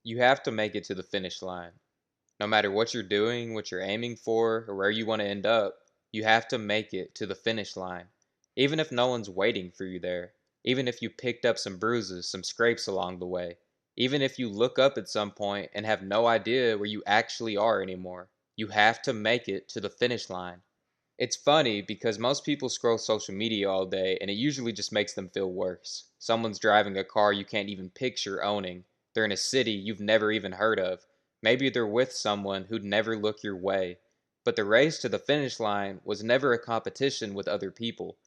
You have to make it to the finish line. No matter what you're doing, what you're aiming for, or where you want to end up, you have to make it to the finish line. Even if no one's waiting for you there. Even if you picked up some bruises, some scrapes along the way. Even if you look up at some point and have no idea where you actually are anymore. You have to make it to the finish line. It's funny because most people scroll social media all day and it usually just makes them feel worse. Someone's driving a car you can't even picture owning. They're in a city you've never even heard of. Maybe they're with someone who'd never look your way. But the race to the finish line was never a competition with other people.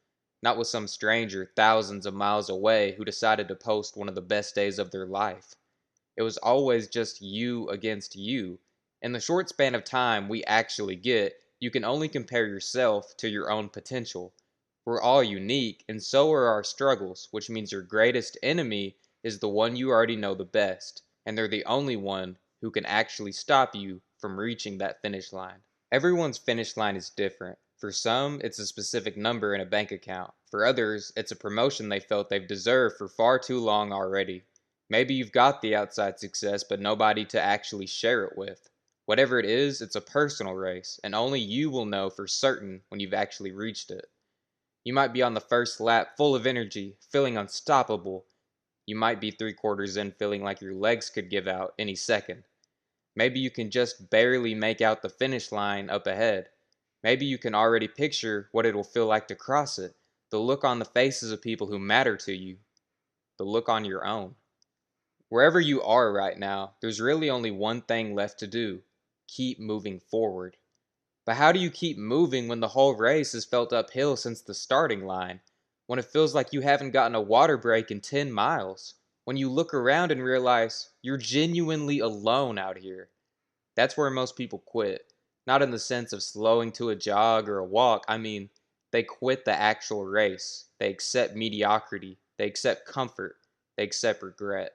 Not with some stranger thousands of miles away who decided to post one of the best days of their life. It was always just you against you. In the short span of time we actually get, you can only compare yourself to your own potential. We're all unique, and so are our struggles, which means your greatest enemy is the one you already know the best, and they're the only one who can actually stop you from reaching that finish line. Everyone's finish line is different. For some, it's a specific number in a bank account. For others, it's a promotion they felt they've deserved for far too long already. Maybe you've got the outside success, but nobody to actually share it with. Whatever it is, it's a personal race, and only you will know for certain when you've actually reached it. You might be on the first lap full of energy, feeling unstoppable. You might be three-quarters in feeling like your legs could give out any second. Maybe you can just barely make out the finish line up ahead. Maybe you can already picture what it'll feel like to cross it, the look on the faces of people who matter to you, the look on your own. Wherever you are right now, there's really only one thing left to do: keep moving forward. But how do you keep moving when the whole race has felt uphill since the starting line? When it feels like you haven't gotten a water break in 10 miles? When you look around and realize you're genuinely alone out here? That's where most people quit. Not in the sense of slowing to a jog or a walk. I mean, they quit the actual race. They accept mediocrity. They accept comfort. They accept regret.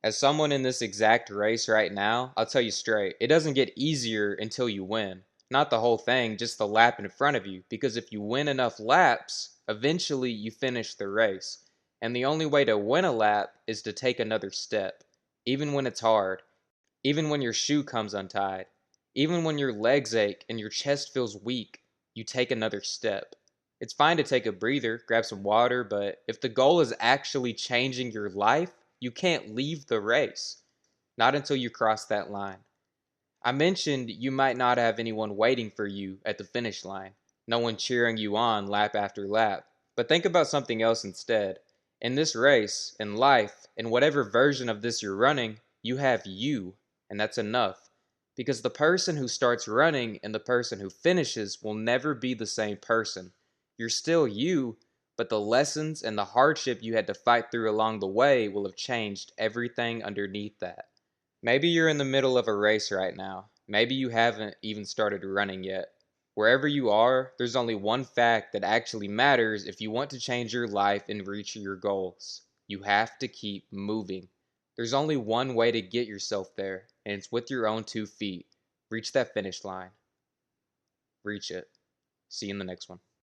As someone in this exact race right now, I'll tell you straight, it doesn't get easier until you win. Not the whole thing, just the lap in front of you. Because if you win enough laps, eventually you finish the race. And the only way to win a lap is to take another step. Even when it's hard. Even when your shoe comes untied. Even when your legs ache and your chest feels weak, you take another step. It's fine to take a breather, grab some water, but if the goal is actually changing your life, you can't leave the race. Not until you cross that line. I mentioned you might not have anyone waiting for you at the finish line, no one cheering you on lap after lap. But think about something else instead. In this race, in life, in whatever version of this you're running, you have you, and that's enough. Because the person who starts running and the person who finishes will never be the same person. You're still you, but the lessons and the hardship you had to fight through along the way will have changed everything underneath that. Maybe you're in the middle of a race right now. Maybe you haven't even started running yet. Wherever you are, there's only one fact that actually matters if you want to change your life and reach your goals. You have to keep moving. There's only one way to get yourself there, and it's with your own 2 feet. Reach that finish line. Reach it. See you in the next one.